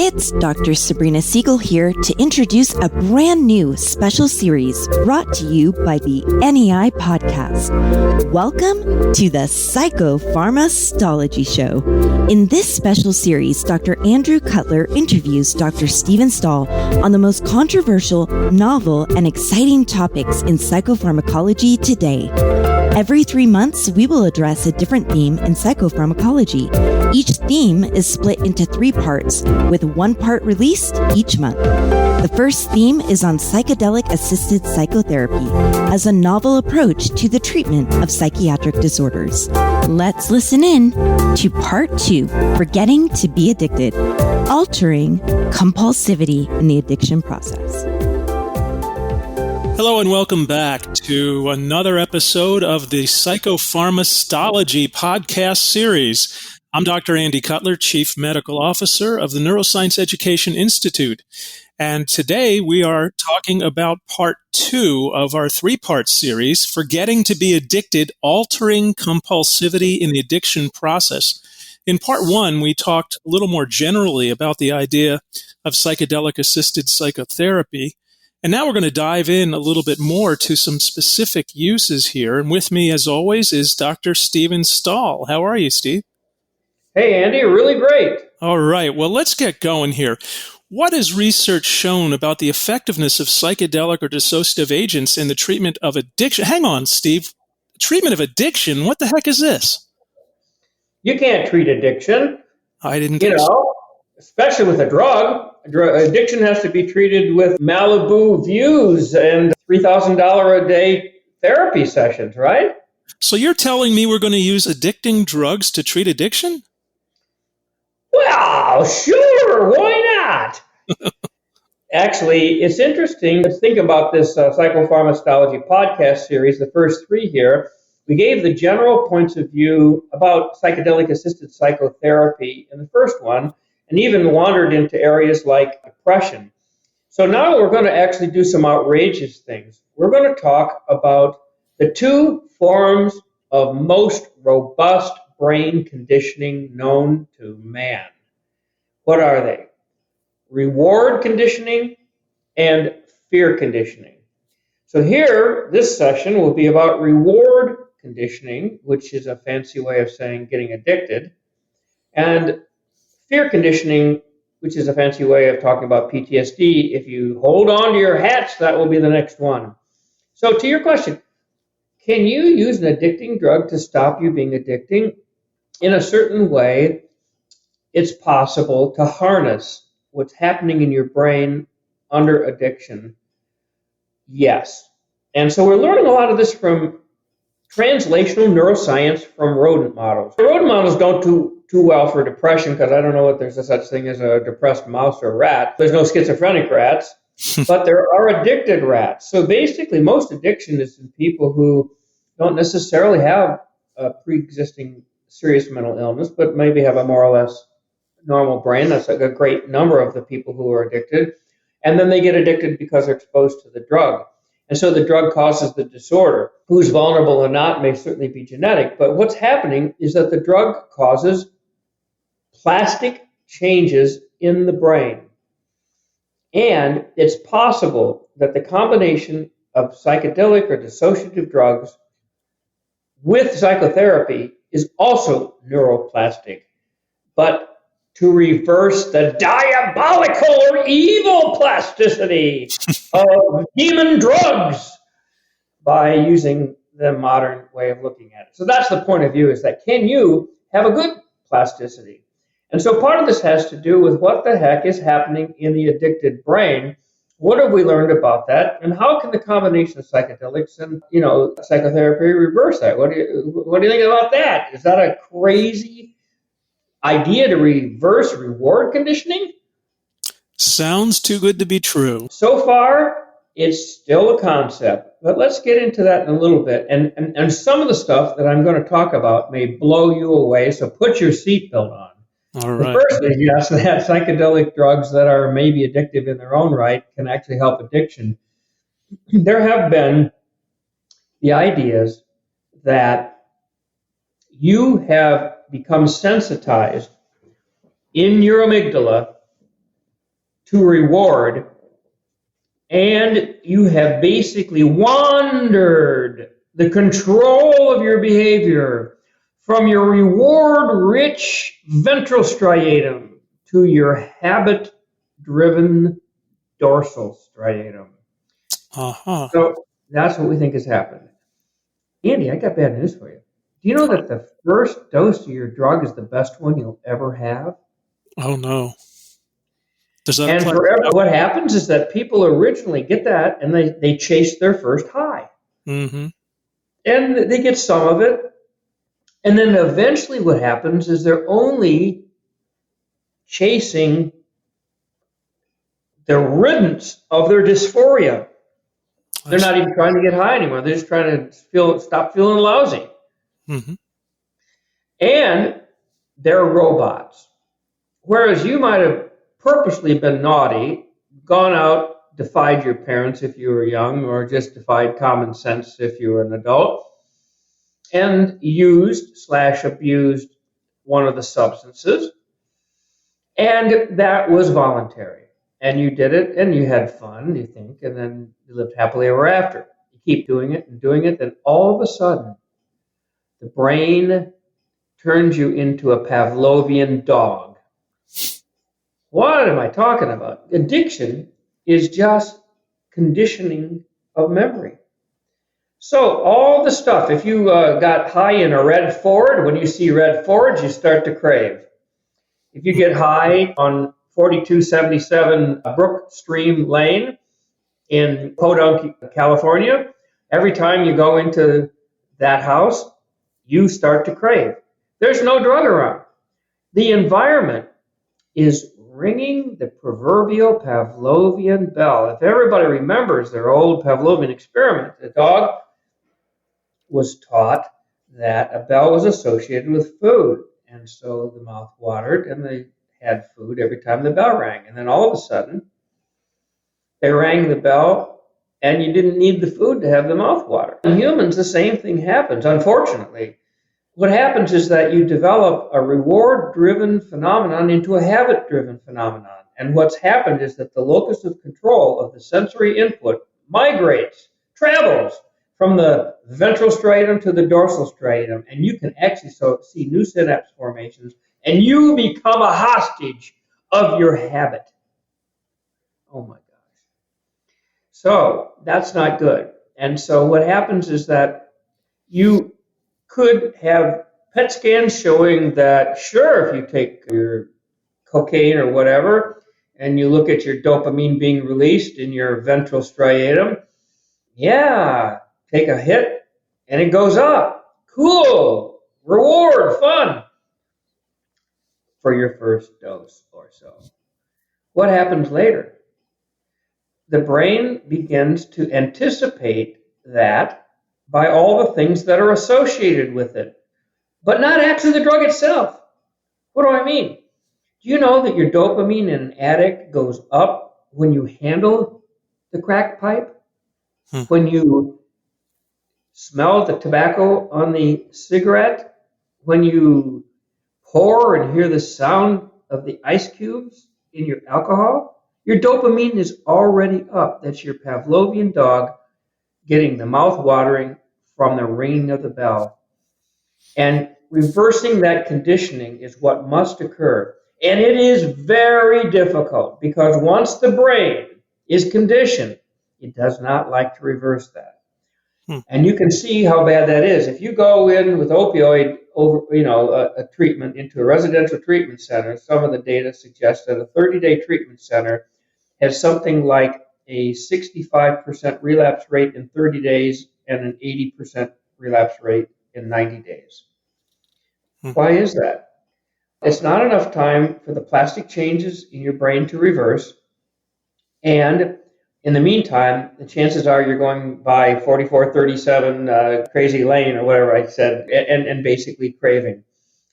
It's Dr. Sabrina Siegel here to introduce a brand new special series brought to you by the NEI Podcast. Welcome to the PsychopharmaStahlogy Show. In this special series, Dr. Andrew Cutler interviews Dr. Stephen Stahl on the most controversial, novel, and exciting topics in psychopharmacology today. Every 3 months, we will address a different theme in psychopharmacology. Each theme is split into 3 parts, with 1 part released each month. The first theme is on psychedelic-assisted psychotherapy as a novel approach to the treatment of psychiatric disorders. Let's listen in to Part 2, Forgetting to be Addicted, Altering Compulsivity in the Addiction Process. Hello and welcome back to another episode of the PsychopharmaStahlogy podcast series. I'm Dr. Andy Cutler, Chief Medical Officer of the Neuroscience Education Institute. And today we are talking about Part 2 of our 3-part series, Forgetting to be Addicted, Altering Compulsivity in the Addiction Process. In Part 1, we talked a little more generally about the idea of psychedelic-assisted psychotherapy. And now we're going to dive in a little bit more to some specific uses here. And with me, as always, is Dr. Stephen Stahl. How are you, Steve? Hey, Andy. Really great. All right. Well, let's get going here. What has research shown about the effectiveness of psychedelic or dissociative agents in the treatment of addiction? Hang on, Steve. Treatment of addiction? What the heck is this? You can't treat addiction. I didn't think so. Especially with a drug. Addiction has to be treated with Malibu views and $3,000 a day therapy sessions, right? So you're telling me we're going to use addicting drugs to treat addiction? Well, sure. Why not? Actually, it's interesting. Let's think about this Psychopharmacology podcast series, the first 3 here. We gave the general points of view about psychedelic-assisted psychotherapy in the first one, and even wandered into areas like depression. So now we're going to actually do some outrageous things. We're going to talk about the 2 forms of most robust brain conditioning known to man. What are they? Reward conditioning and fear conditioning. So here, this session will be about reward conditioning, which is a fancy way of saying getting addicted, and fear conditioning, which is a fancy way of talking about PTSD. If you hold on to your hats, that will be the next one. So to your question, can you use an addicting drug to stop you being addicting? In a certain way, it's possible to harness what's happening in your brain under addiction. Yes. And so we're learning a lot of this from translational neuroscience from rodent models. The rodent models don't do too well for depression, because I don't know if there's a such thing as a depressed mouse or rat. There's no schizophrenic rats, but there are addicted rats. So basically, most addiction is in people who don't necessarily have a pre-existing serious mental illness, but maybe have a more or less normal brain. That's like a great number of the people who are addicted. And then they get addicted because they're exposed to the drug. And so the drug causes the disorder. Who's vulnerable or not may certainly be genetic, but what's happening is that the drug causes plastic changes in the brain. And it's possible that the combination of psychedelic or dissociative drugs with psychotherapy is also neuroplastic. But to reverse the diabolical or evil plasticity of demon drugs by using the modern way of looking at it. So that's the point of view, is that can you have a good plasticity? And so part of this has to do with what the heck is happening in the addicted brain. What have we learned about that? And how can the combination of psychedelics and, psychotherapy reverse that? What do you think about that? Is that a crazy idea to reverse reward conditioning? Sounds too good to be true. So far, it's still a concept. But let's get into that in a little bit. And some of the stuff that I'm going to talk about may blow you away, so put your seatbelt on. All right. The first is, yes, that psychedelic drugs that are maybe addictive in their own right can actually help addiction. There have been the ideas that you have become sensitized in your amygdala to reward, and you have basically wandered the control of your behavior from your reward-rich ventral striatum to your habit-driven dorsal striatum. So that's what we think has happened. Andy, I got bad news for you. Do you know that the first dose of your drug is the best one you'll ever have? Oh, no. Does that And apply? forever, what happens is that people originally get that and they chase their first high. Mm-hmm. And they get some of it. And then eventually what happens is they're only chasing the riddance of their dysphoria. They're not even trying to get high anymore. They're just trying to stop feeling lousy. Mm-hmm. And they're robots. Whereas you might have purposely been naughty, gone out, defied your parents if you were young, or just defied common sense if you were an adult, and used/abused one of the substances. And that was voluntary. And you did it, and you had fun, you think, and then you lived happily ever after. You keep doing it, then all of a sudden, the brain turns you into a Pavlovian dog. What am I talking about? Addiction is just conditioning of memory. So all the stuff, if you got high in a red Ford, when you see red Fords, you start to crave. If you get high on 4277 Brook Stream Lane in Podunk, California, every time you go into that house, you start to crave. There's no drug around. The environment is ringing the proverbial Pavlovian bell. If everybody remembers their old Pavlovian experiment, the dog was taught that a bell was associated with food. And so the mouth watered and they had food every time the bell rang. And then all of a sudden, they rang the bell and you didn't need the food to have the mouth water. In humans, the same thing happens, unfortunately. What happens is that you develop a reward-driven phenomenon into a habit-driven phenomenon. And what's happened is that the locus of control of the sensory input migrates, travels from the ventral striatum to the dorsal striatum. And you can actually see new synapse formations, and you become a hostage of your habit. Oh my gosh. So that's not good. And so what happens is that you could have PET scans showing that, sure, if you take your cocaine or whatever, and you look at your dopamine being released in your ventral striatum, yeah, take a hit, and it goes up. Cool, reward, fun, for your first dose or so. What happens later? The brain begins to anticipate that by all the things that are associated with it, but not actually the drug itself. What do I mean? Do you know that your dopamine in an addict goes up when you handle the crack pipe? When you smell the tobacco on the cigarette? When you pour and hear the sound of the ice cubes in your alcohol? Your dopamine is already up. That's your Pavlovian dog getting the mouth watering from the ringing of the bell. And reversing that conditioning is what must occur. And it is very difficult because once the brain is conditioned, it does not like to reverse that. And you can see how bad that is. If you go in with opioid a treatment into a residential treatment center, some of the data suggests that a 30-day treatment center has something like a 65% relapse rate in 30 days and an 80% relapse rate in 90 days. Why is that? It's not enough time for the plastic changes in your brain to reverse. And in the meantime, the chances are you're going by 4437 Crazy Lane or whatever I said, and basically craving.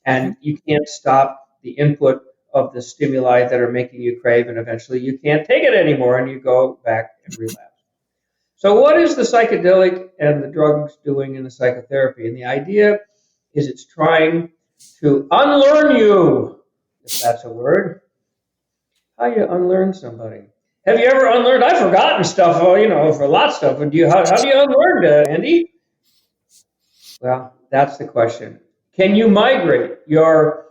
And you can't stop the input of the stimuli that are making you crave, and eventually you can't take it anymore and you go back and relapse. So what is the psychedelic and the drugs doing in the psychotherapy? And the idea is it's trying to unlearn you, if that's a word, How do you unlearn somebody? Have you ever unlearned? I've forgotten stuff, for lots of stuff. How do you unlearn that, Andy? Well, that's the question. Can you migrate your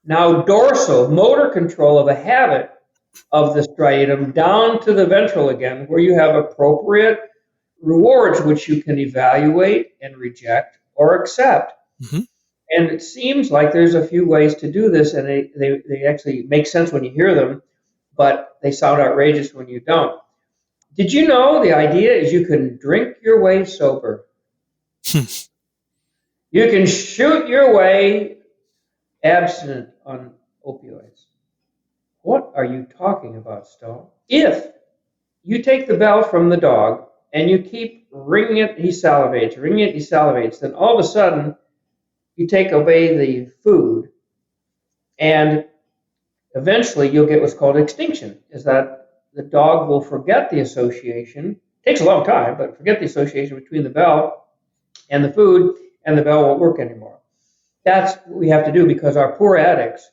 now dorsal motor control of a habit of the striatum down to the ventral again, where you have appropriate rewards which you can evaluate and reject or accept? Mm-hmm. And it seems like there's a few ways to do this, and they actually make sense when you hear them, but they sound outrageous when you don't. Did you know the idea is you can drink your way sober? You can shoot your way abstinent on opioids. What are you talking about, Stahl? If you take the bell from the dog and you keep ringing it, he salivates, then all of a sudden you take away the food, and eventually you'll get what's called extinction, is that the dog will forget the association. It takes a long time, but forget the association between the bell and the food, and the bell won't work anymore. That's what we have to do, because our poor addicts,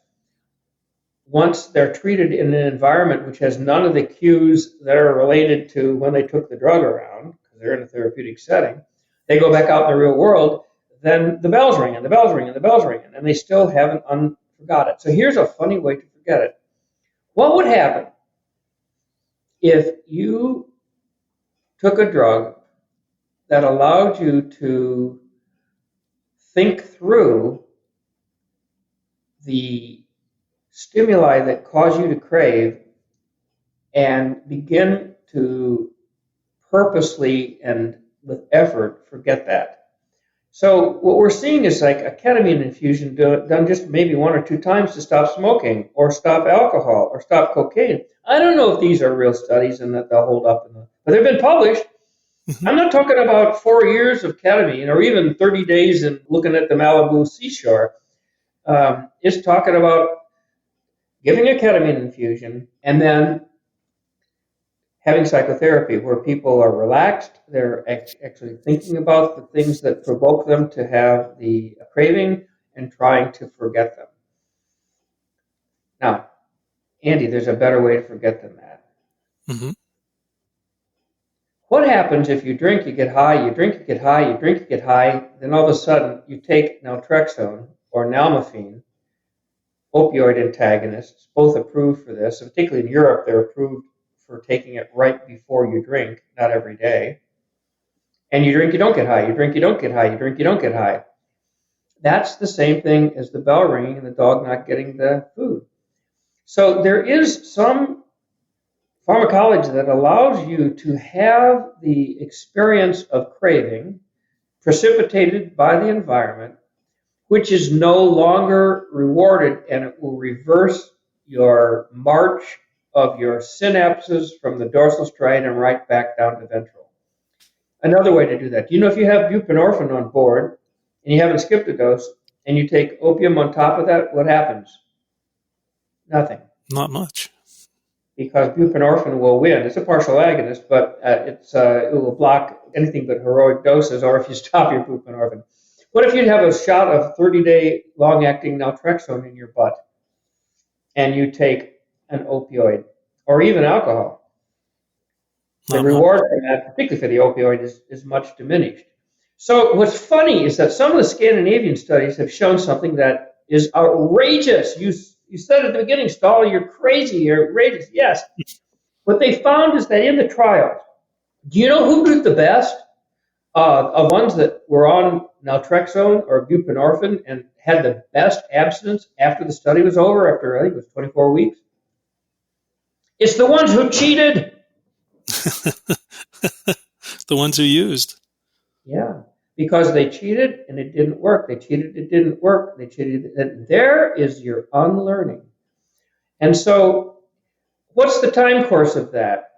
once they're treated in an environment which has none of the cues that are related to when they took the drug around, because they're in a therapeutic setting, they go back out in the real world, then the bell's ringing, and they still haven't forgot it. So here's a funny way to forget it. What would happen if you took a drug that allowed you to think through the stimuli that cause you to crave and begin to purposely and with effort forget that? So what we're seeing is like a ketamine infusion done just maybe 1 or 2 times to stop smoking or stop alcohol or stop cocaine. I don't know if these are real studies and that they'll hold up, but they've been published. I'm not talking about 4 years of ketamine or even 30 days and looking at the Malibu seashore. It's talking about giving a ketamine infusion and then having psychotherapy where people are relaxed, they're actually thinking about the things that provoke them to have the craving and trying to forget them. Now, Andy, there's a better way to forget than that. Mm-hmm. What happens if you drink, you get high, you drink, you get high, you drink, you get high, then all of a sudden you take naltrexone or nalmefene, opioid antagonists, both approved for this, and particularly in Europe, they're approved for taking it right before you drink, not every day. And you drink, you don't get high. You drink, you don't get high. You drink, you don't get high. That's the same thing as the bell ringing and the dog not getting the food. So there is some pharmacology that allows you to have the experience of craving precipitated by the environment, which is no longer rewarded, and it will reverse your march of your synapses from the dorsal striatum right back down to ventral. Another way to do that, do you know if you have buprenorphine on board and you haven't skipped a dose and you take opium on top of that, what happens? Nothing. Not much. Because buprenorphine will win. It's a partial agonist, but it will block anything but heroic doses, or if you stop your buprenorphine. What if you have a shot of 30-day long-acting naltrexone in your butt and you take an opioid or even alcohol? The reward for that, particularly for the opioid, is much diminished. So what's funny is that some of the Scandinavian studies have shown something that is outrageous. You said at the beginning, Stahl, you're crazy, you're outrageous. Yes. What they found is that in the trials, do you know who did the best of ones that were on naltrexone or buprenorphine and had the best abstinence after the study was over, after I think it was 24 weeks? It's the ones who cheated. The ones who used. Yeah, because they cheated and it didn't work. They cheated, it didn't work. They cheated. And there is your unlearning. And so what's the time course of that?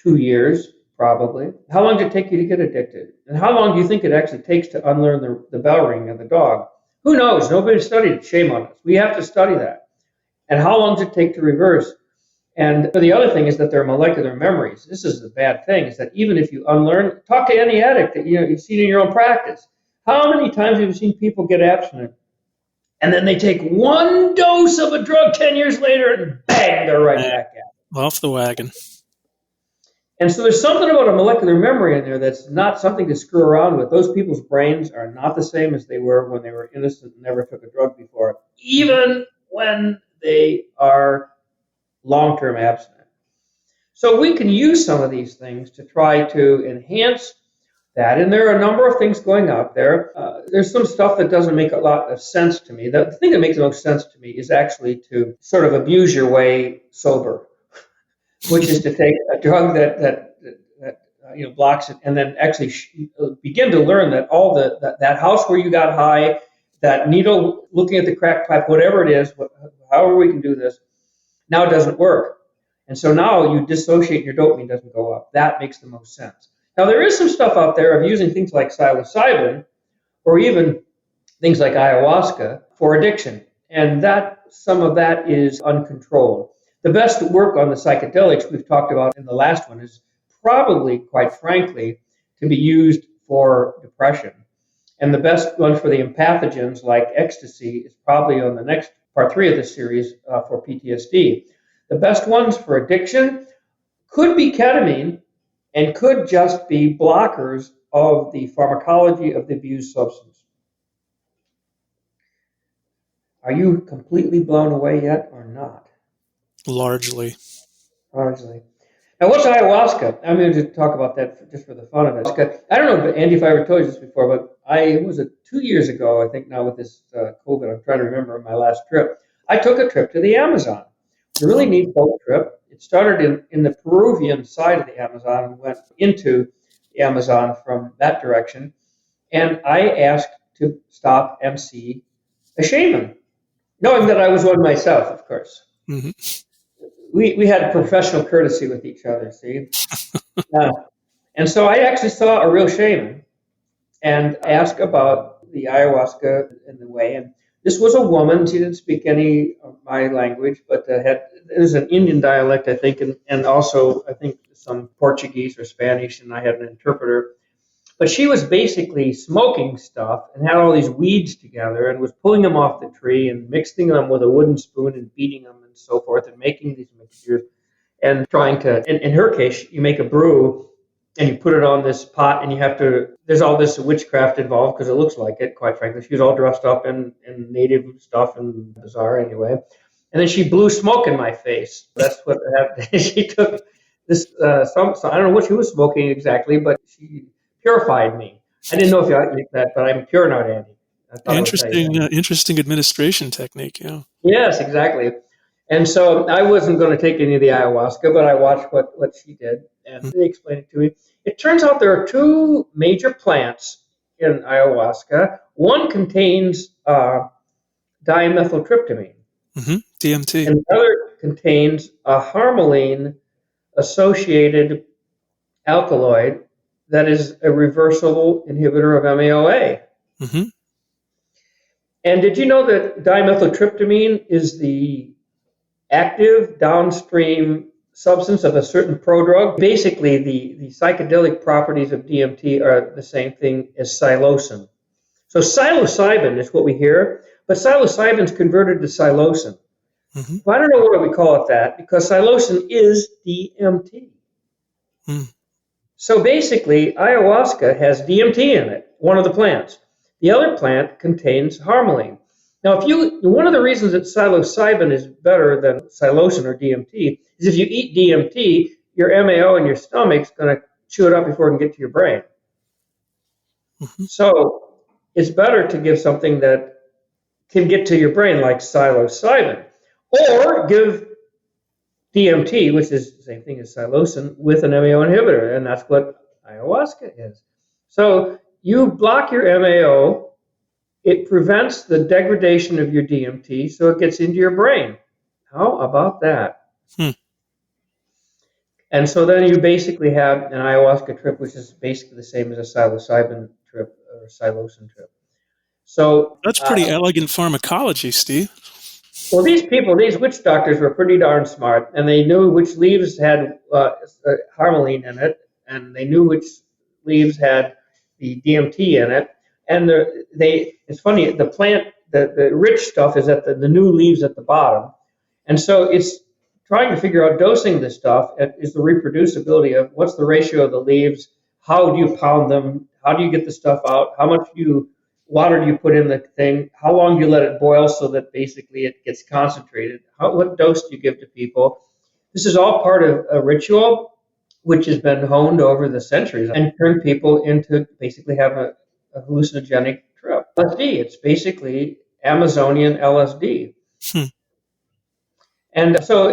2 years, probably. How long did it take you to get addicted? And how long do you think it actually takes to unlearn the bell ring of the dog? Who knows? Nobody studied it. Shame on us. We have to study that. And how long does it take to reverse? And the other thing is that there are molecular memories. This is the bad thing, is that even if you unlearn, talk to any addict that you've seen in your own practice. How many times have you seen people get abstinent And then they take one dose of a drug 10 years later and bang, they're right back at it. Off the wagon. And so there's something about a molecular memory in there that's not something to screw around with. Those people's brains are not the same as they were when they were innocent and never took a drug before, even when they are long-term abstinent. So we can use some of these things to try to enhance that. And there are a number of things going out there. There's some stuff that doesn't make a lot of sense to me. The thing that makes the most sense to me is actually to sort of abuse your way sober, which is to take a drug that blocks it, and then actually begin to learn that all that house where you got high, that needle looking at the crack pipe, whatever it is, however we can do this, now doesn't work. And so now you dissociate, your dopamine doesn't go up. That makes the most sense. Now there is some stuff out there of using things like psilocybin or even things like ayahuasca for addiction, and that some of that is uncontrolled. The best work on the psychedelics we've talked about in the last one is probably, quite frankly, to be used for depression. And the best one for the empathogens like ecstasy is probably on the next part 3 of this series for PTSD. The best ones for addiction could be ketamine and could just be blockers of the pharmacology of the abused substance. Are you completely blown away yet or not? Largely. Now, what's ayahuasca? I'm going to talk about that just for the fun of it. I don't know, Andy, if I ever told you this before, but was it 2 years ago, I think now with this COVID, I'm trying to remember my last trip. I took a trip to the Amazon. It's a really neat boat trip. It started in the Peruvian side of the Amazon and went into the Amazon from that direction. And I asked to stop and see a shaman, knowing that I was one myself, of course. Mm-hmm. We had professional courtesy with each other, see? And so I actually saw a real shaman and asked about the ayahuasca and the way. And this was a woman. She didn't speak any of my language, but it was an Indian dialect, I think, and also, I think, some Portuguese or Spanish, and I had an interpreter. But she was basically smoking stuff and had all these weeds together and was pulling them off the tree and mixing them with a wooden spoon and beating them and so forth and making these mixtures and trying to, in her case, you make a brew and you put it on this pot and you have to, there's all this witchcraft involved because it looks like it, quite frankly. She was all dressed up in native stuff and bizarre anyway. And then she blew smoke in my face. That's what happened. She took this, I don't know what she was smoking exactly, but she purified me. I didn't know if you like that, but I'm pure now, Andy. Interesting administration technique, yeah. Yes, exactly. And so I wasn't going to take any of the ayahuasca, but I watched what she did, and they explained it to me. It turns out there are 2 major plants in ayahuasca. One contains dimethyltryptamine. DMT. And the other contains a harmaline-associated alkaloid that is a reversible inhibitor of MAOA. Mm-hmm. And did you know that dimethyltryptamine is the active downstream substance of a certain prodrug? Basically, the psychedelic properties of DMT are the same thing as psilocin. So psilocybin is what we hear, but psilocybin is converted to psilocin. Mm-hmm. Well, I don't know why we call it that, because psilocin is DMT. Mm. So basically, ayahuasca has DMT in it, one of the plants. The other plant contains harmaline. Now, one of the reasons that psilocybin is better than psilocin or DMT is if you eat DMT, your MAO in your stomach's going to chew it up before it can get to your brain. Mm-hmm. So it's better to give something that can get to your brain, like psilocybin, or give DMT, which is the same thing as psilocin, with an MAO inhibitor, and that's what ayahuasca is. So you block your MAO, it prevents the degradation of your DMT, so it gets into your brain. How about that? And so then you basically have an ayahuasca trip, which is basically the same as a psilocybin trip or psilocin trip. So that's pretty elegant pharmacology, Steve. Well, these witch doctors were pretty darn smart, and they knew which leaves had harmaline in it, and they knew which leaves had the DMT in it. And it's funny, the plant the rich stuff is at the new leaves at the bottom. And so it's trying to figure out dosing this stuff is the reproducibility of what's the ratio of the leaves, how do you pound them, how do you get the stuff out, how much water do you put in the thing, how long do you let it boil so that basically it gets concentrated, what dose do you give to people. This is all part of a ritual which has been honed over the centuries and turned people into basically have a hallucinogenic trip. LSD, it's basically Amazonian LSD. And so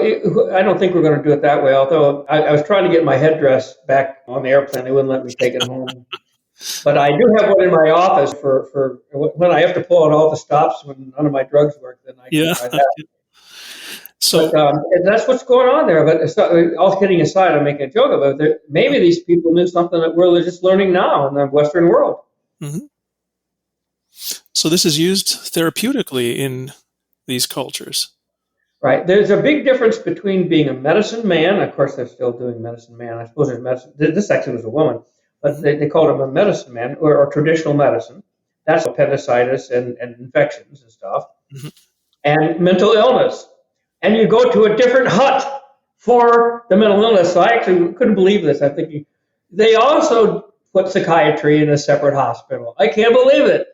I don't think we're going to do it that way, although I was trying to get my headdress back on the airplane. They wouldn't let me take it home. But I do have one in my office for when I have to pull out all the stops when none of my drugs work, then I can try that. So and that's what's going on there. But it's not, all kidding aside, I'm making a joke about it. Maybe these people knew something that we're just learning now in the Western world. Mm-hmm. So this is used therapeutically in these cultures. Right. There's a big difference between being a medicine man. Of course, they're still doing medicine man. I suppose there's medicine. This actually was a woman, but they called him a medicine man or traditional medicine. That's appendicitis and infections and stuff. Mm-hmm. And mental illness. And you go to a different hut for the mental illness. So I actually couldn't believe this. I'm thinking they also put psychiatry in a separate hospital. I can't believe it.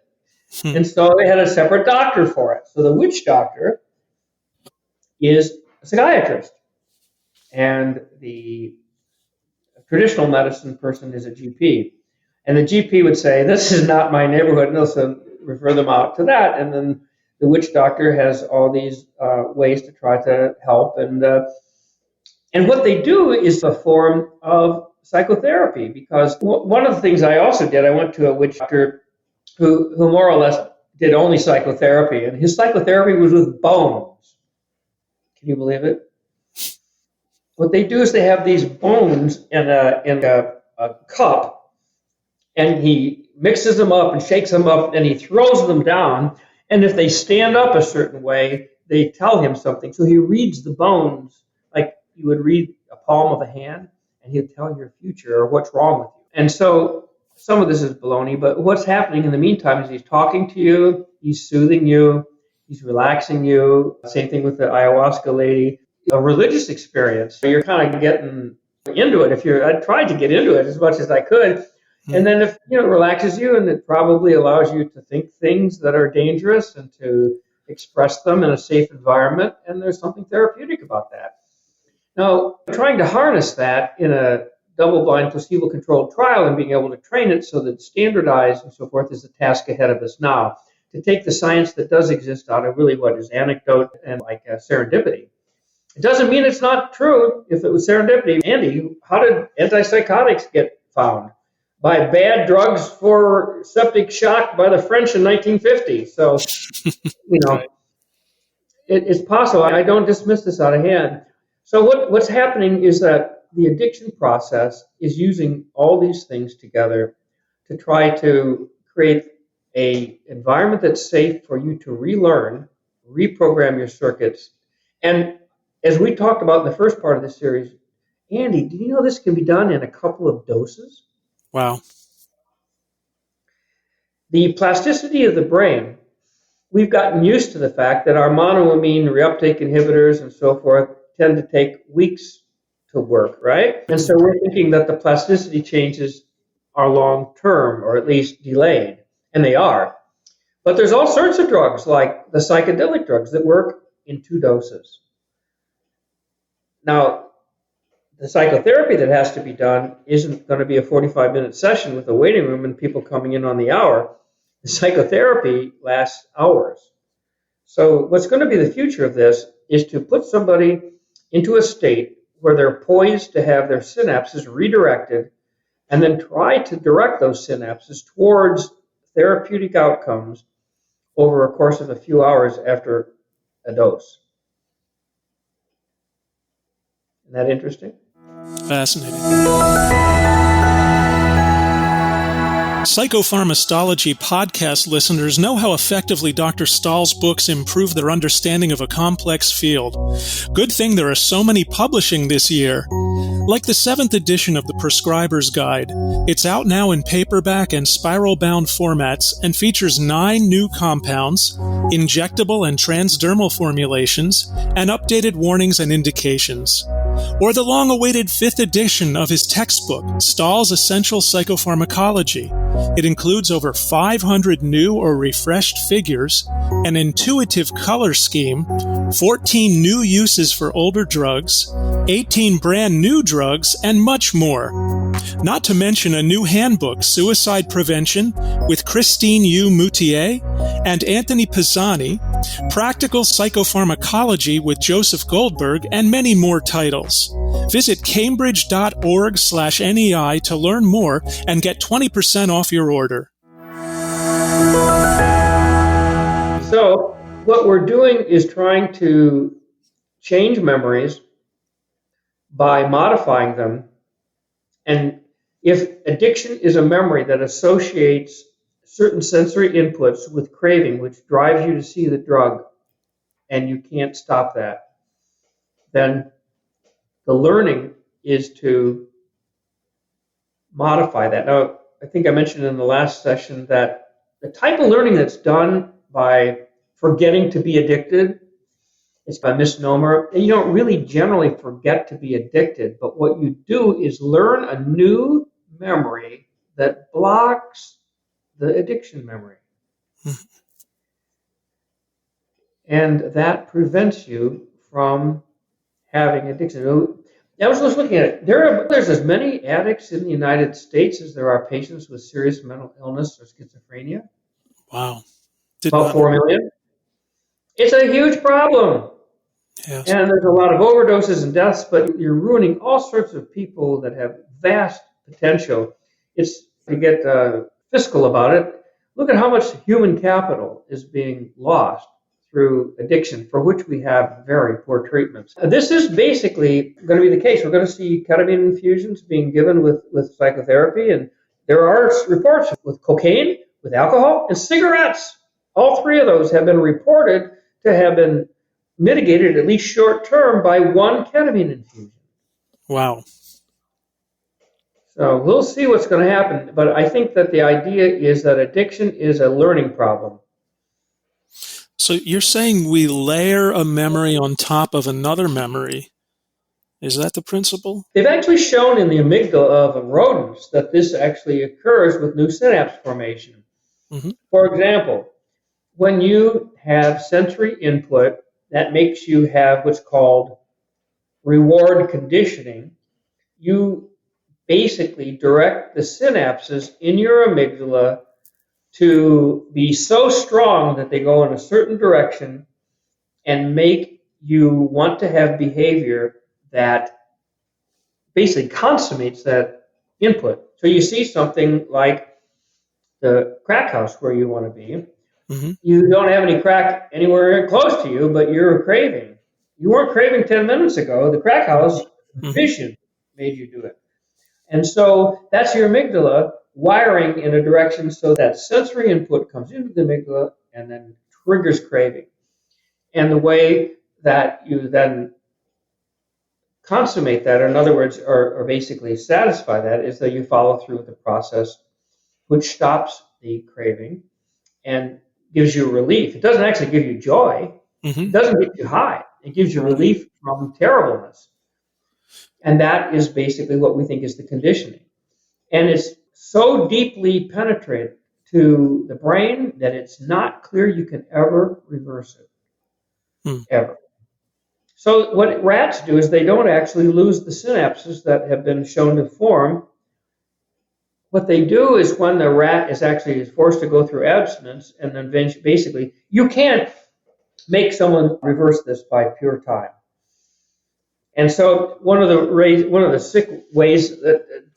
And so they had a separate doctor for it. So the witch doctor is a psychiatrist, and the traditional medicine person is a GP. And the GP would say, this is not my neighborhood, and they'll refer them out to that. And then the witch doctor has all these ways to try to help. And what they do is a form of psychotherapy, because one of the things I also did, I went to a witch doctor who more or less did only psychotherapy, and his psychotherapy was with bones. Can you believe it? What they do is they have these bones in a cup, and he mixes them up and shakes them up, and he throws them down. And if they stand up a certain way, they tell him something. So he reads the bones like you would read a palm of a hand, and he'll tell your future or what's wrong with you. And so some of this is baloney, but what's happening in the meantime is he's talking to you, he's soothing you, he's relaxing you. Same thing with the ayahuasca lady. A religious experience. So you're kind of getting into it. I tried to get into it as much as I could. And then if it relaxes you, and it probably allows you to think things that are dangerous and to express them in a safe environment. And there's something therapeutic about that. Now, trying to harness that in a double-blind, placebo-controlled trial and being able to train it so that it's standardized and so forth is the task ahead of us now. To take the science that does exist out of really what is anecdote and like serendipity. It doesn't mean it's not true. If it was serendipity, Andy, how did antipsychotics get found? By bad drugs for septic shock by the French in 1950. So, Right. It's possible. I don't dismiss this out of hand. So what's happening is that the addiction process is using all these things together to try to create an environment that's safe for you to relearn, reprogram your circuits. And as we talked about in the first part of this series, Andy, do you know this can be done in a couple of doses? Wow. The plasticity of the brain, we've gotten used to the fact that our monoamine reuptake inhibitors and so forth tend to take weeks to work, right? And so we're thinking that the plasticity changes are long-term or at least delayed, and they are. But there's all sorts of drugs, like the psychedelic drugs, that work in 2 doses. Now, the psychotherapy that has to be done isn't going to be a 45-minute session with a waiting room and people coming in on the hour. The psychotherapy lasts hours. So what's going to be the future of this is to put somebody into a state where they're poised to have their synapses redirected and then try to direct those synapses towards therapeutic outcomes over a course of a few hours after a dose. Isn't that interesting? Fascinating. Psychopharmacology podcast listeners know how effectively Dr. Stahl's books improve their understanding of a complex field. Good thing there are so many publishing this year. Like the 7th edition of the Prescriber's Guide, it's out now in paperback and spiral-bound formats and features 9 new compounds, injectable and transdermal formulations, and updated warnings and indications. Or the long-awaited 5th edition of his textbook, Stahl's Essential Psychopharmacology. It includes over 500 new or refreshed figures, an intuitive color scheme, 14 new uses for older drugs, 18 brand new drugs, and much more. Not to mention a new handbook, Suicide Prevention, with Christine U. Moutier and Anthony Pisani, Practical Psychopharmacology with Joseph Goldberg, and many more titles. Visit cambridge.org/NEI to learn more and get 20% off your order. So what we're doing is trying to change memories by modifying them. And if addiction is a memory that associates certain sensory inputs with craving, which drives you to see the drug, and you can't stop that, then the learning is to modify that. Now, I think I mentioned in the last session that the type of learning that's done by forgetting to be addicted, it's a misnomer. You don't really generally forget to be addicted, but what you do is learn a new memory that blocks the addiction memory. And that prevents you from having addiction. I was just looking at it. There's as many addicts in the United States as there are patients with serious mental illness or schizophrenia. Wow. About 4 million. It's a huge problem. Yes. And there's a lot of overdoses and deaths, but you're ruining all sorts of people that have vast potential. It's to get fiscal about it. Look at how much human capital is being lost through addiction, for which we have very poor treatments. This is basically going to be the case. We're going to see ketamine infusions being given with psychotherapy, and there are reports with cocaine, with alcohol, and cigarettes. All 3 of those have been reported to have been mitigated, at least short-term, by 1 ketamine infusion. Wow. So we'll see what's going to happen, but I think that the idea is that addiction is a learning problem. So you're saying we layer a memory on top of another memory. Is that the principle? They've actually shown in the amygdala of rodents that this actually occurs with new synapse formation. Mm-hmm. For example, when you have sensory input, that makes you have what's called reward conditioning. You basically direct the synapses in your amygdala to be so strong that they go in a certain direction and make you want to have behavior that basically consummates that input. So you see something like the crack house where you want to be. Mm-hmm. You don't have any crack anywhere close to you, but you're craving. You weren't craving 10 minutes ago. The crack house vision made you do it. And so that's your amygdala wiring in a direction so that sensory input comes into the amygdala and then triggers craving. And the way that you then consummate that, or in other words, or basically satisfy that, is that you follow through with the process which stops the craving and gives you relief. It doesn't actually give you joy. Mm-hmm. It doesn't get you high. It gives you relief from terribleness. And that is basically what we think is the conditioning. And it's so deeply penetrated to the brain that it's not clear you can ever reverse it. Ever. So what rats do is they don't actually lose the synapses that have been shown to form. What they do is when the rat is actually forced to go through abstinence, and then basically you can't make someone reverse this by pure time. And so one of the sick ways,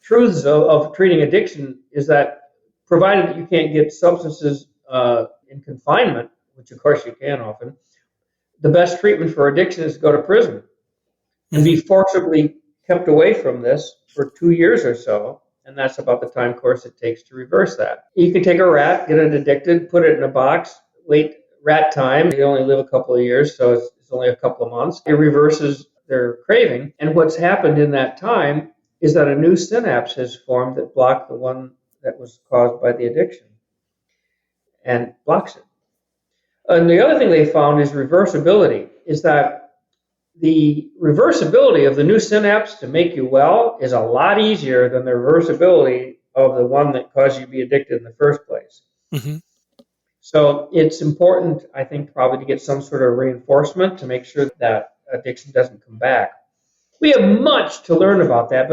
truths of treating addiction is that provided that you can't get substances in confinement, which of course you can often, the best treatment for addiction is to go to prison and be forcibly kept away from this for 2 years or so. And that's about the time course it takes to reverse that. You can take a rat, get it addicted, put it in a box, wait rat time. They only live a couple of years, so it's only a couple of months. It reverses they're craving. And what's happened in that time is that a new synapse has formed that blocked the one that was caused by the addiction and blocks it. And the other thing they found is reversibility, is that the reversibility of the new synapse to make you well is a lot easier than the reversibility of the one that caused you to be addicted in the first place. Mm-hmm. So it's important, I think, probably to get some sort of reinforcement to make sure that addiction doesn't come back. We have much to learn about that,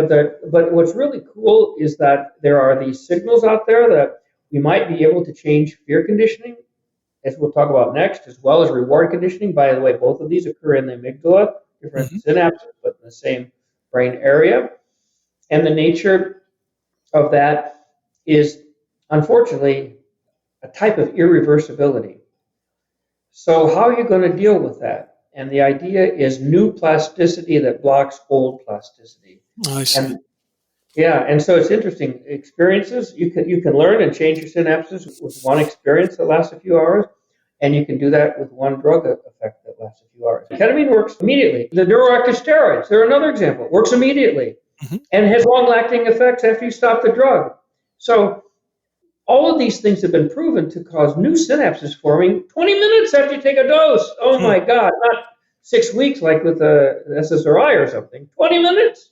but what's really cool is that there are these signals out there that we might be able to change fear conditioning, as we'll talk about next, as well as reward conditioning. By the way, both of these occur in the amygdala, different synapses, but in the same brain area. And the nature of that is, unfortunately, a type of irreversibility. So how are you going to deal with that? And the idea is new plasticity that blocks old plasticity. I see. And so it's interesting. Experiences, you can learn and change your synapses with one experience that lasts a few hours, and you can do that with one drug effect that lasts a few hours. Ketamine works immediately. The neuroactive steroids, they're another example. It works immediately and has long-lasting effects after you stop the drug. So all of these things have been proven to cause new synapses forming 20 minutes after you take a dose. Oh my God, not 6 weeks like with the SSRI or something. 20 minutes.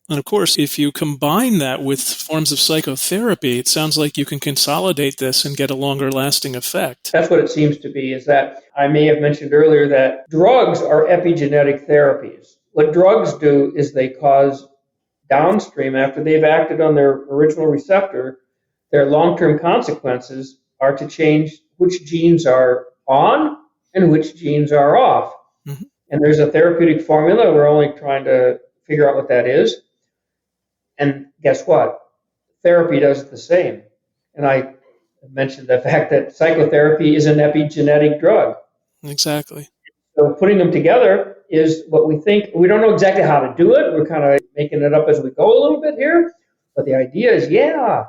And of course, if you combine that with forms of psychotherapy, it sounds like you can consolidate this and get a longer lasting effect. That's what it seems to be, is that I may have mentioned earlier that drugs are epigenetic therapies. What drugs do is they cause downstream, after they've acted on their original receptor, their long-term consequences are to change which genes are on and which genes are off. And there's a therapeutic formula. We're only trying to figure out what that is. And guess what? Therapy does the same. And I mentioned the fact that psychotherapy is an epigenetic drug. Exactly. So putting them together is what we think. We don't know exactly how to do it. We're kind of making it up as we go a little bit here. But the idea is, the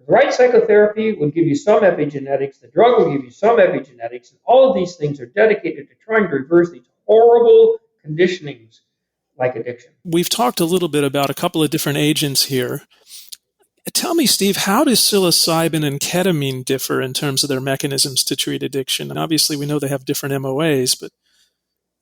right psychotherapy will give you some epigenetics. The drug will give you some epigenetics. And all of these things are dedicated to trying to reverse these horrible conditionings like addiction. We've talked a little bit about a couple of different agents here. Tell me, Steve, how does psilocybin and ketamine differ in terms of their mechanisms to treat addiction? And obviously, we know they have different MOAs, but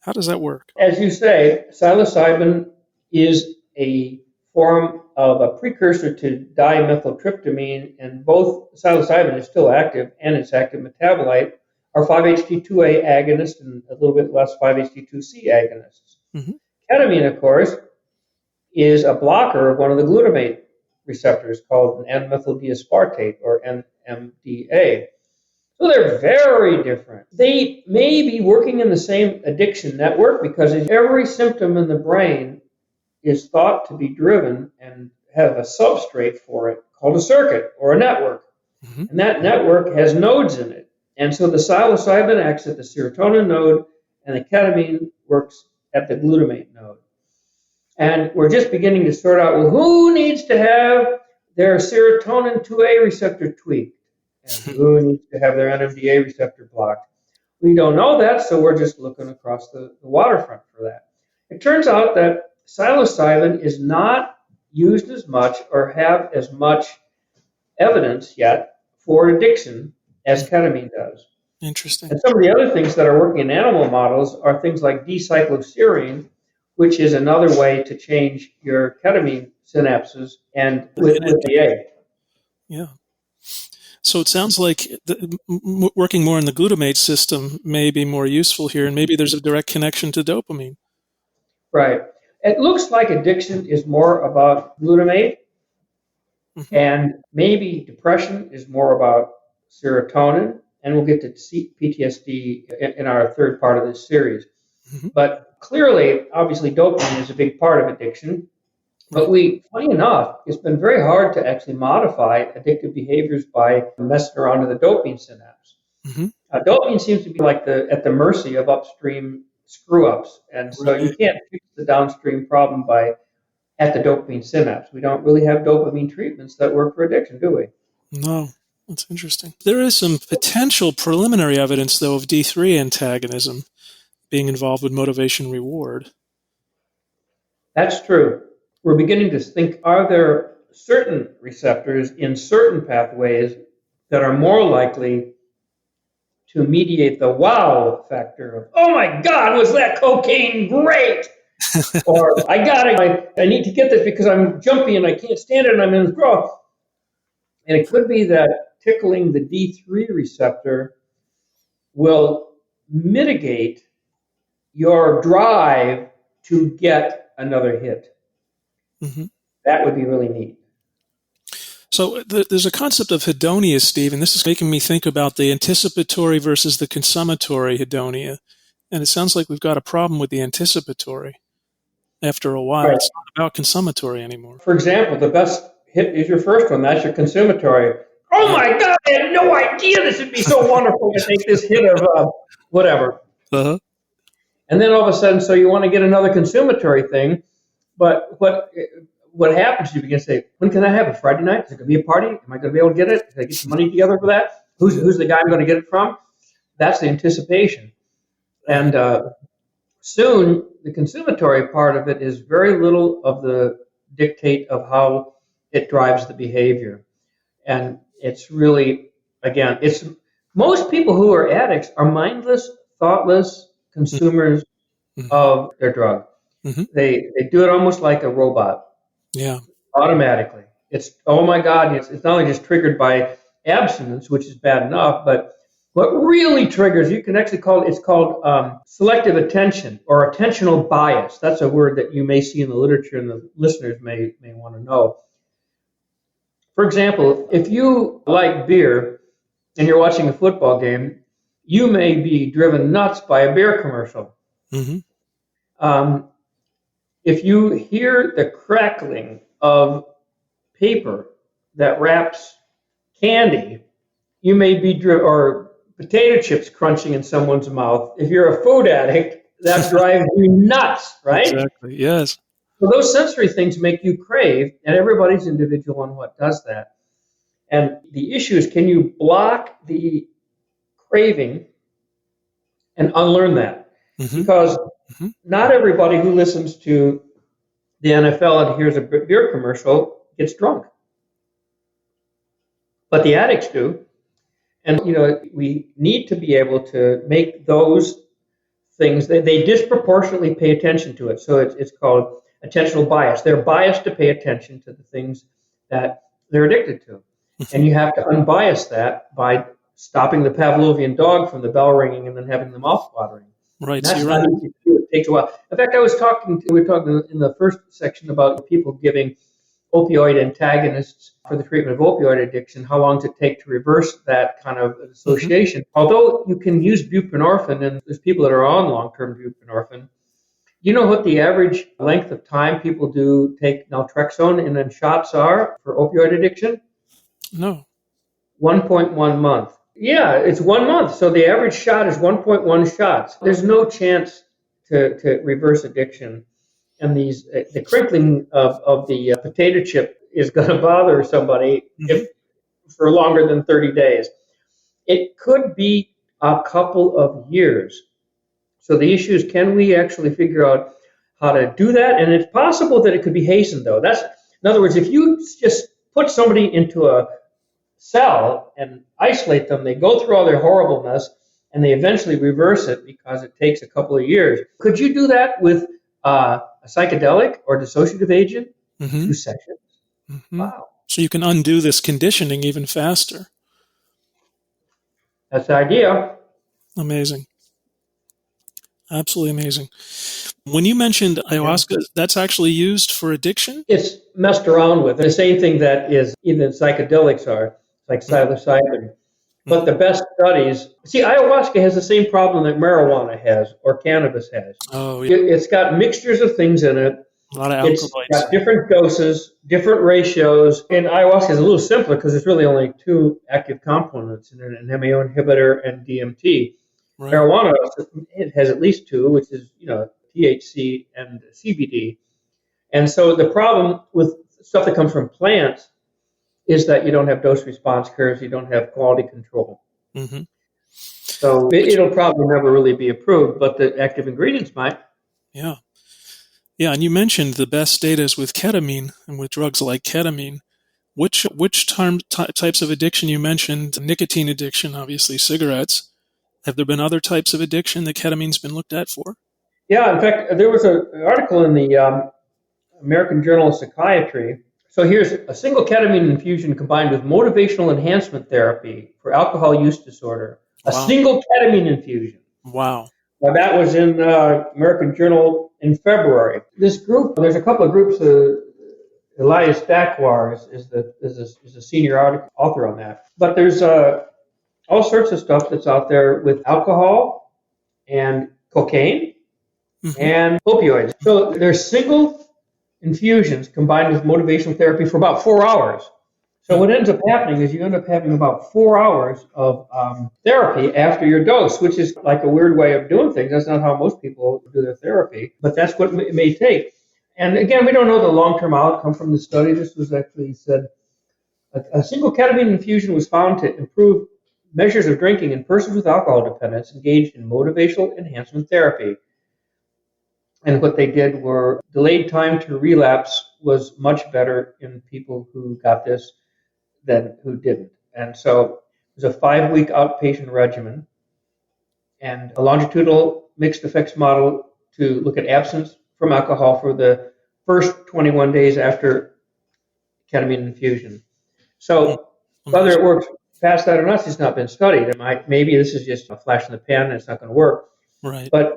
how does that work? As you say, psilocybin is a form of a precursor to dimethyltryptamine, and both psilocybin is still active and its active metabolite are 5-HT2A agonists and a little bit less 5-HT2C agonists. Ketamine, of course, is a blocker of one of the glutamate receptors called an N-methyldiaspartate, or NMDA. So they're very different. They may be working in the same addiction network because every symptom in the brain is thought to be driven and have a substrate for it called a circuit or a network. And that network has nodes in it. And so the psilocybin acts at the serotonin node and the ketamine works at the glutamate node. And we're just beginning to sort out, well, who needs to have their serotonin 2A receptor tweaked? And who needs to have their NMDA receptor blocked? We don't know that, so we're just looking across the waterfront for that. It turns out that psilocybin is not used as much or have as much evidence yet for addiction as ketamine does. Interesting. And some of the other things that are working in animal models are things like D-cycloserine, which is another way to change your ketamine synapses and with the A. Yeah. So it sounds like working more in the glutamate system may be more useful here, and maybe there's a direct connection to dopamine. Right. It looks like addiction is more about glutamate, and maybe depression is more about serotonin, and we'll get to PTSD in our third part of this series. But clearly, obviously, dopamine is a big part of addiction. But funny enough, it's been very hard to actually modify addictive behaviors by messing around with the dopamine synapse. Dopamine seems to be like at the mercy of upstream screw-ups, and so you can't fix the downstream problem at the dopamine synapse. We don't really have dopamine treatments that work for addiction, do we? No, that's interesting. There is some potential preliminary evidence, though, of D3 antagonism. being involved with motivation reward. That's true. We're beginning to think, are there certain receptors in certain pathways that are more likely to mediate the wow factor of, oh my God, was that cocaine great? Or I need to get this because I'm jumpy and I can't stand it and I'm in withdrawal. And it could be that tickling the D3 receptor will mitigate your drive to get another hit. Mm-hmm. That would be really neat. So there's a concept of hedonia, Steve, and this is making me think about the anticipatory versus the consummatory hedonia. And it sounds like we've got a problem with the anticipatory. After a while, right. It's not about consummatory anymore. For example, the best hit is your first one. That's your consummatory. Oh my God, I had no idea this would be so wonderful to take this hit of whatever. Uh-huh. And then all of a sudden, so you want to get another consummatory thing, but what happens is you begin to say, when can I have it? Friday night? Is it going to be a party? Am I going to be able to get it? Can I get some money together for that? Who's the guy I'm going to get it from? That's the anticipation. And soon, the consummatory part of it is very little of the dictate of how it drives the behavior. And it's really, again, most people who are addicts are mindless, thoughtless consumers of their drug. Mm-hmm. They do it almost like a robot. Yeah. Automatically. It's, oh my God, it's not only just triggered by abstinence, which is bad enough, but what really triggers, you can actually it's called selective attention or attentional bias. That's a word that you may see in the literature and the listeners may want to know. For example, if you like beer and you're watching a football game, you may be driven nuts by a beer commercial. Mm-hmm. If you hear the crackling of paper that wraps candy, you may be driven, or potato chips crunching in someone's mouth. If you're a food addict, that drives you nuts, right? Exactly, yes. So those sensory things make you crave, and everybody's individual on what does that. And the issue is, can you block the craving and unlearn that? Mm-hmm. Because not everybody who listens to the NFL and hears a beer commercial gets drunk. But the addicts do. And, we need to be able to make those things, they disproportionately pay attention to it. So it's called attentional bias. They're biased to pay attention to the things that they're addicted to. And you have to unbias that by stopping the Pavlovian dog from the bell ringing and then having the mouth watering. Right. So right. It takes a while. In fact, we were talking in the first section about people giving opioid antagonists for the treatment of opioid addiction. How long does it take to reverse that kind of association? Mm-hmm. Although you can use buprenorphine, and there's people that are on long-term buprenorphine. You know what the average length of time people do take naltrexone and then shots are for opioid addiction? No. 1.1 month. Yeah, it's 1 month. So the average shot is 1.1 shots. There's no chance to reverse addiction. And the crinkling of the potato chip is going to bother somebody for longer than 30 days. It could be a couple of years. So the issue is, can we actually figure out how to do that? And it's possible that it could be hastened, though. In other words, if you just put somebody into a cell and isolate them, they go through all their horribleness, and they eventually reverse it because it takes a couple of years. Could you do that with a psychedelic or dissociative agent? 2 sessions. Mm-hmm. Wow. So you can undo this conditioning even faster. That's the idea. Amazing. Absolutely amazing. When you mentioned ayahuasca, that's actually used for addiction? It's messed around with. The same thing that is even psychedelics are, like psilocybin. But the best studies, ayahuasca has the same problem that marijuana has or cannabis has. Oh, yeah. It's got mixtures of things in it. A lot of alkaloids. It's got different doses, different ratios. And ayahuasca is a little simpler because there's really only 2 active components in it, an MAO inhibitor and DMT. Right. Marijuana, it has at least 2, which is, THC and CBD. And so the problem with stuff that comes from plants is that you don't have dose response curves, you don't have quality control. Mm-hmm. So it'll probably never really be approved, but the active ingredients might. Yeah. Yeah, and you mentioned the best data is with ketamine and with drugs like ketamine. Which types of addiction you mentioned? Nicotine addiction, obviously, cigarettes. Have there been other types of addiction that ketamine's been looked at for? Yeah, in fact, there was an article in the American Journal of Psychiatry. So here's a single ketamine infusion combined with motivational enhancement therapy for alcohol use disorder. A single ketamine infusion. Wow. Now, that was in American Journal in February. This group, there's a couple of groups. Elias Dakwar is a senior author on that. But there's all sorts of stuff that's out there with alcohol and cocaine and opioids. So there's single infusions combined with motivational therapy for about 4 hours. So what ends up happening is you end up having about 4 hours of therapy after your dose, which is like a weird way of doing things. That's not how most people do their therapy, but that's what it may take. And again, we don't know the long-term outcome from the study. This was actually said a single ketamine infusion was found to improve measures of drinking in persons with alcohol dependence engaged in motivational enhancement therapy. And what they did were delayed time to relapse was much better in people who got this than who didn't. And so it was a 5-week outpatient regimen and a longitudinal mixed effects model to look at abstinence from alcohol for the first 21 days after ketamine infusion. So whether it works past that or not has not been studied. Maybe this is just a flash in the pan and it's not going to work. Right. But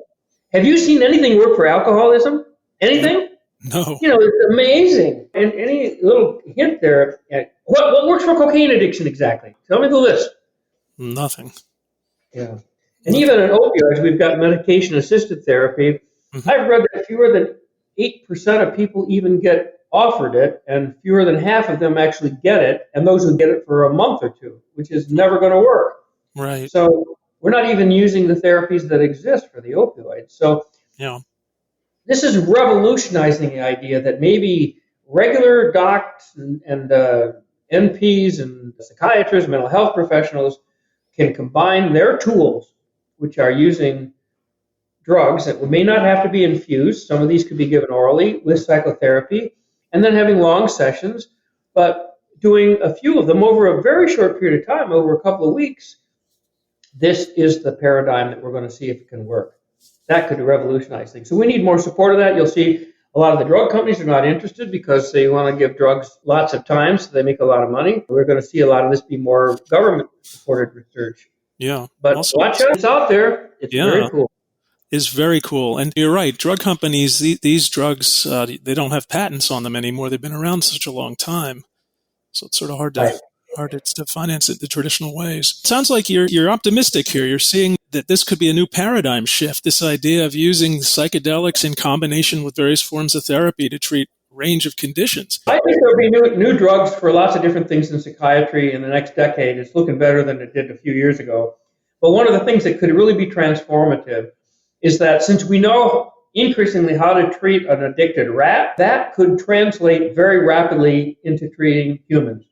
have you seen anything work for alcoholism? Anything? No. It's amazing. And any little hint there, what works for cocaine addiction exactly? Tell me the list. Nothing. Yeah. And even in opioids, we've got medication-assisted therapy. I've read that fewer than 8% of people even get offered it, and fewer than half of them actually get it, and those who get it for a month or two, which is never going to work. Right. So we're not even using the therapies that exist for the opioids. So this is revolutionizing the idea that maybe regular docs and NPs and psychiatrists, mental health professionals can combine their tools, which are using drugs that may not have to be infused. Some of these could be given orally with psychotherapy, and then having long sessions, but doing a few of them over a very short period of time, over a couple of weeks. This is the paradigm that we're going to see if it can work. That could revolutionize things. So we need more support of that. You'll see a lot of the drug companies are not interested because they want to give drugs lots of time so they make a lot of money. We're going to see a lot of this be more government-supported research. Yeah. But watch out. It's out there. It's very cool. Is very cool. And you're right, drug companies, these drugs, they don't have patents on them anymore. They've been around such a long time. So it's sort of hard to finance it the traditional ways. It sounds like you're optimistic here. You're seeing that this could be a new paradigm shift, this idea of using psychedelics in combination with various forms of therapy to treat a range of conditions. I think there'll be new drugs for lots of different things in psychiatry in the next decade. It's looking better than it did a few years ago. But one of the things that could really be transformative is that since we know increasingly how to treat an addicted rat, that could translate very rapidly into treating humans.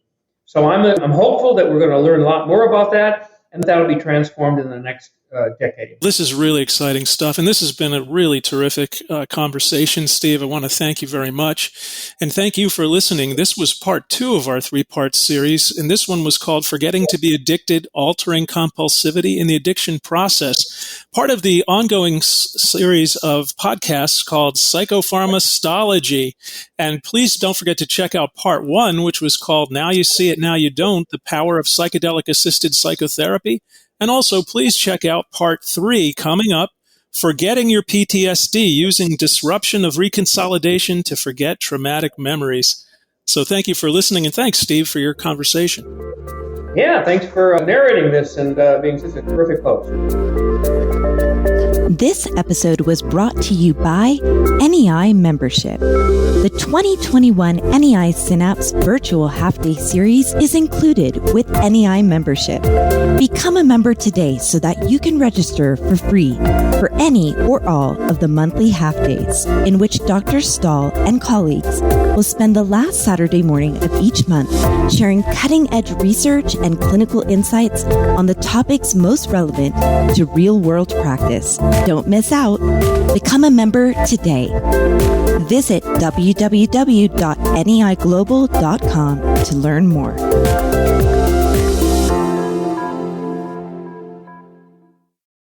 So I'm hopeful that we're going to learn a lot more about that, and that'll be transformed in the next decade. This is really exciting stuff, and this has been a really terrific conversation, Steve. I want to thank you very much, and thank you for listening. This was part 2 of our 3-part series, and this one was called Forgetting to be Addicted, Altering Compulsivity in the Addiction Process, part of the ongoing series of podcasts called Psychopharmastahlogy. And please don't forget to check out part 1, which was called Now You See It, Now You Don't, The Power of Psychedelic-Assisted Psychotherapy. And also, please check out part 3 coming up, Forgetting Your PTSD, Using Disruption of Reconsolidation to Forget Traumatic Memories. So thank you for listening, and thanks, Steve, for your conversation. Yeah, thanks for narrating this and being such a terrific host. This episode was brought to you by NEI Membership. The 2021 NEI Synapse Virtual Half-Day Series is included with NEI Membership. Become a member today so that you can register for free for any or all of the monthly half-days, in which Dr. Stahl and colleagues will spend the last Saturday morning of each month sharing cutting-edge research and clinical insights on the topics most relevant to real-world practice. Don't miss out. Become a member today. Visit www.neiglobal.com to learn more.